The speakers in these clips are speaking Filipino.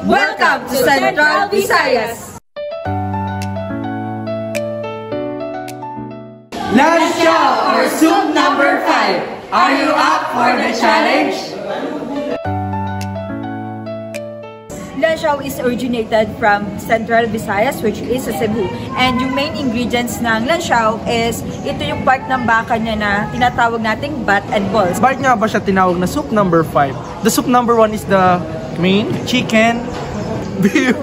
Welcome to Central Visayas! Lansiao or soup number 5. Are you up for the challenge? Lansiao is originated from Central Visayas, which is sa Cebu. And yung main ingredients ng lansiao is ito yung part ng baka niya na tinatawag nating bat and balls. Bakit nga ba siya tinawag na soup number 5? The soup number 1 is the main, chicken, beef,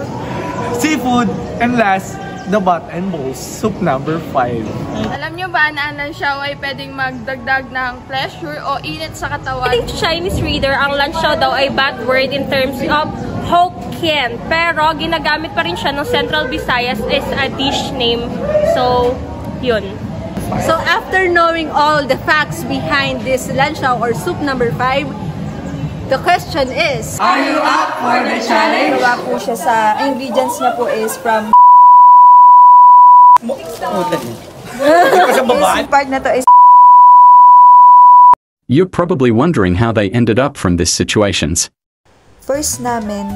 seafood, and last, the bat and balls. Soup number 5. Alam nyo ba na ang lansiao ay pwedeng magdagdag ng pleasure o init sa katawan? According to Chinese reader, ang lansiao daw ay bad word in terms of Hokkien. Pero ginagamit pa rin siya ng Central Visayas as a dish name. So, yun. So after knowing all the facts behind this lansiao or soup number 5, the question is, are you up for the challenge? Gawa po siya sa ingredients niya po is from part na to is You're probably wondering how they ended up from these situations. first namin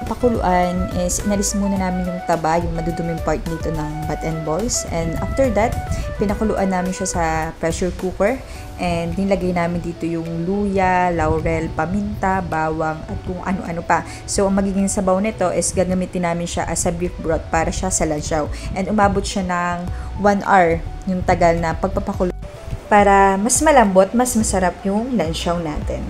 pakuluan is inalis muna namin yung taba, yung maduduming part nito ng bat and balls. And after that, pinakuluan namin siya sa pressure cooker. And nilagay namin dito yung luya, laurel, paminta, bawang, at kung ano-ano pa. So, ang magiging sabaw nito is gagamitin namin siya as a beef broth para siya sa lansiao. And umabot siya ng 1 hour yung tagal na pagpapakulo para mas malambot, mas masarap yung lansiao natin.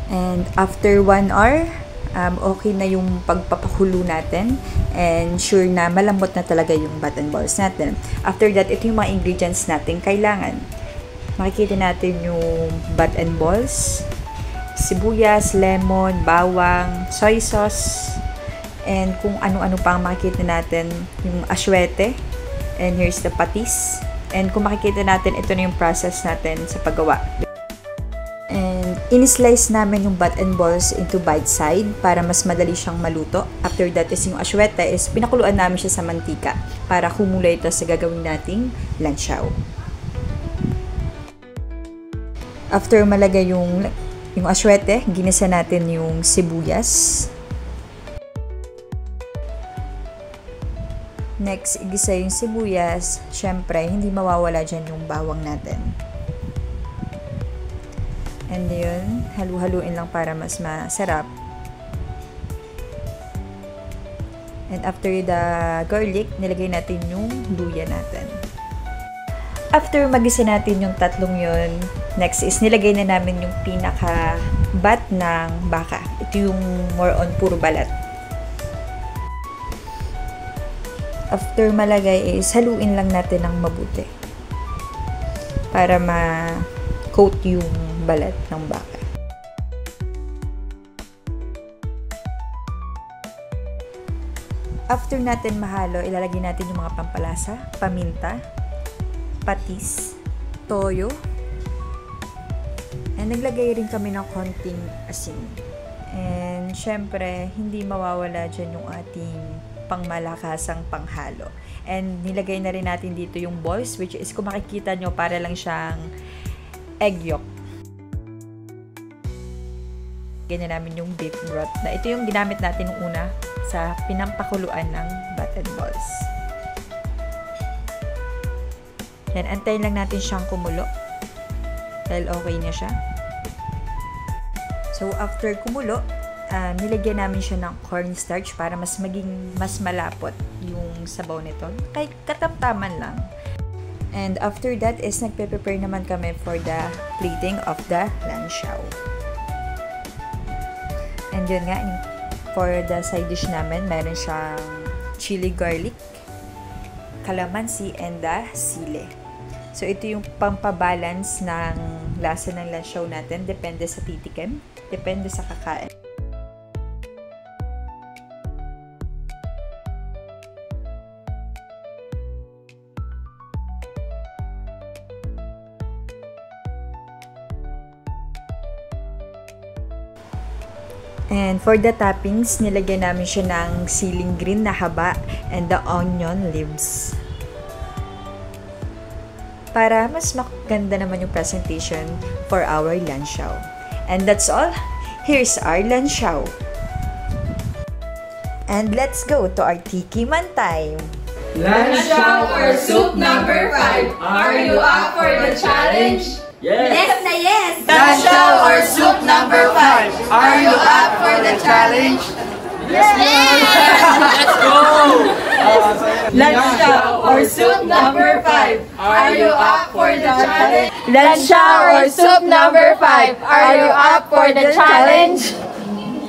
And after 1 hour, okay na yung pagpapakulo natin and sure na malambot na talaga yung bat and balls natin. After that, ito yung mga ingredients natin kailangan. Makikita natin yung bat and balls, sibuyas, lemon, bawang, soy sauce, and kung ano-ano pang makikita natin, yung aswete, and here's the patis. And kung makikita natin, ito na yung process natin sa paggawa. And in-slice namin yung bat and balls into bite side para mas madali siyang maluto. After that is yung aswete is pinakuluan namin siya sa mantika para humulay ito sa gagawin nating lansiao. After malagay yung aswete, ginisa natin yung sibuyas. Next, igisa yung sibuyas. Syempre, hindi mawawala dyan yung bawang natin. And yun, halu-haluin lang para mas masarap. And after the garlic, nilagay natin yung luya natin. After magisa natin yung tatlong yun, next is nilagay na namin yung pinaka-bat ng baka. Ito yung more on puro balat. After malagay is haluin lang natin ng mabuti para ma-coat yung balat ng baka. After natin mahalo, ilalagay natin yung mga pampalasa, paminta, patis, toyo, and naglagay rin kami ng konting asin. And syempre, hindi mawawala dyan yung ating pangmalakasang panghalo. And nilagay na rin natin dito yung balls, which is kung makikita nyo, para lang siyang egg yolk. Ganyan namin yung beef broth. Na ito yung ginamit natin nung una sa pinampakuluan ng bat and balls. Then, antayin lang natin siyang kumulo. Dahil okay na siya. So, after kumulo, nilagyan namin siya ng cornstarch para mas maging mas malapot yung sabaw nito. Kahit katamtaman lang. And after that is nagpe-prepare naman kami for the plating of the lansiao. And yun nga, for the side dish namin, meron siyang chili garlic, calamansi, and the sile. So, ito yung pampabalance ng lasa ng lansiao natin. Depende sa titikim, depende sa kakain. And for the toppings, nilagyan namin siya ng siling green na haba and the onion leaves. Para mas maganda naman yung presentation for our lansiao. And that's all. Here's our Lansiao. And let's go to our Tiki Man time. Lansiao or soup number 5, are you up for the challenge? Yes na yes! Lansiao or soup number 5, are you up for the challenge? Yes! Let's go! Lansiao or soup number 5, are you up for the challenge? Lansiao or soup number 5, are you up for the challenge?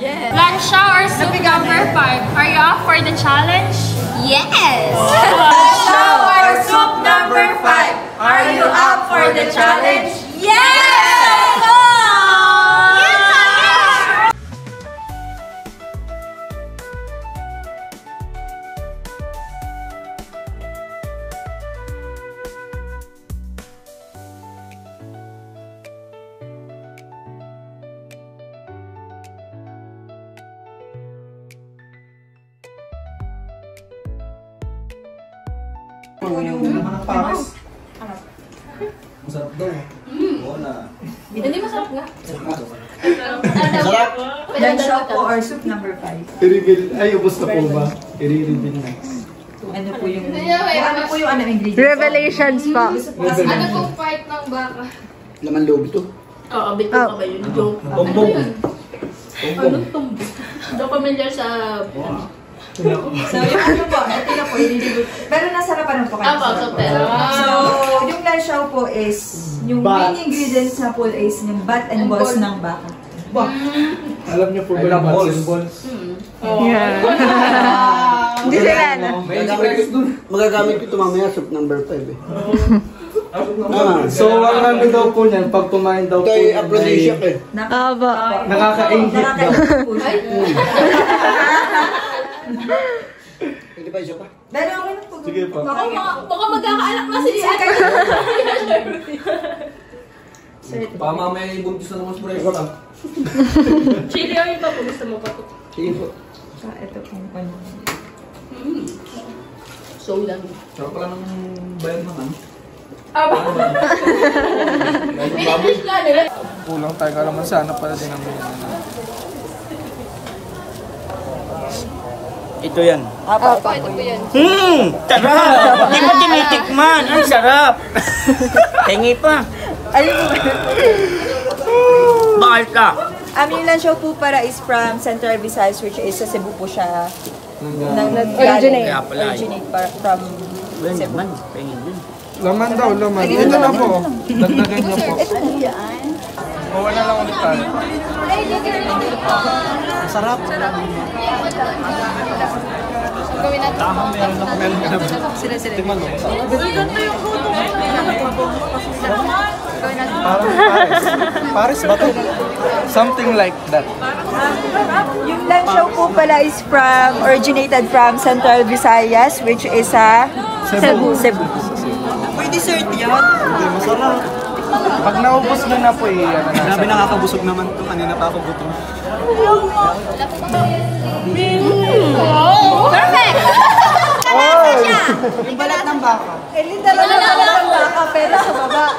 Lansiao or soup number 5, are you up for the challenge? Yes! Lansiao or soup number 5, are you up for the challenge? Yes! Masarap daw. Oo na. Hindi masarap nga. Sarap. Lansiao po or soup number 5? I-reveal. Ay, ubos na po ba? I-reveal na. Ano po yung ingredients? Revelations po. Ano pong part ng baka? Laman loob ito. Oo, bit ko ba yun? Joke. Bongbong. Anong tumbo? Hindi familiar sa... So, yung ano po, ito na po, ililibot. Pero nasa harapan po kayo. Apo, so pero. So, yung Lansiao po is, yung main ingredients na po is yung bat and balls ng baka. Alam niyo po ba yung balls and balls? Hindi sila na. Magagamit ko ito mamaya, soup number 5 eh. So, ang ano daw po niyan, pag kumain daw po Ito ay yan aphrodisiac eh. nakaka-inhit daw. Pwede pa isa pa? Pero okay na po. Sige po. Baka magkakaanak na si Ate. Baka mamaya yung buntis na naman sa breakfast ah. Chili oil pa po gusto mo pa po. Sige po. Ito pong ano. So lang. Sarap pala ng bayan naman. Finish na nila. Kulang tayo kalaman sana pala din ang Ito yan. Ito po yan. Sarap! Hindi mo tinitikman. Ang sarap! Tingi pa. Bakit ka? Yung Lansiao po para is from Central Visayas, which is sa Cebu po siya. Kaya pala. Originate from Cebu. Laman. Pengin din. Laman daw, laman. Ito na po. Dagdagan niyo po. Bawa na lang ulit tayo. Sarap. Gawin natin. Meron ka na ba? Sila. Tingnan mo. Gawin natin. Parang Paris. Paris ba ito? Something like that. Yung Lansiao po pala is originated from Central Visayas, which is Cebu. May dessert yan. Hindi, masarap. Pag naubos mo na po Grabe nakakabusog naman ito. Kanina pa ako gutom. Perfect! Yung balat ng baka. Literal na ng baka, pero sa baba.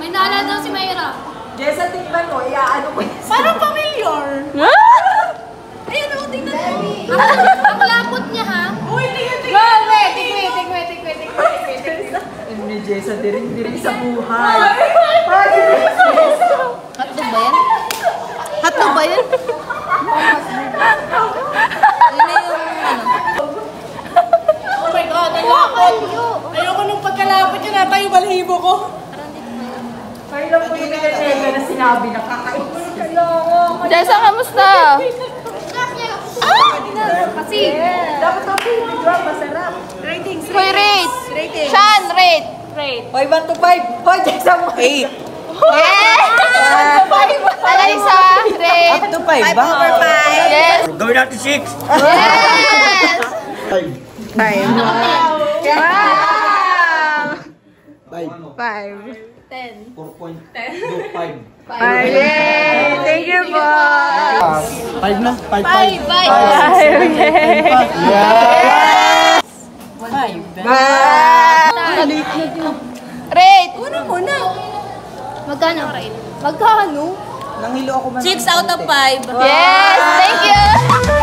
May naalala daw si Mayra. Jessa, tingnan mo, iaano ko yun. Parang familiar. Ayun o, tingnan mo. Ang lapot niya ha. Uy, tingnan. Tingnan. Ni Jessa, diring sa buhay. Hotdog ba yan? Hotdog ba yan? Oh my God, ang lapot. Ayoko nung pagkalapot niya nata yung balhibo ko. Kayo lang po yung nagkakaiba na sinabi, nakakainis. Jessa, kamusta? Kasi, Dapat ako yung video, masarap. ratings. Hoy, rate! Sean, rate! Hoy, 1 to 5. Hoy, Jessa mo. 8. Yes! Alaysa, rate! Up to 5 ba? Yes! Gawin natin 6. Yes! 5. 10. 4.25. Yay! Thank you po! 5 na. 5. Rate! Una muna. Magkano rate? Magkano? Nanghilo ako man. 6 out of 5. Yes! Thank you!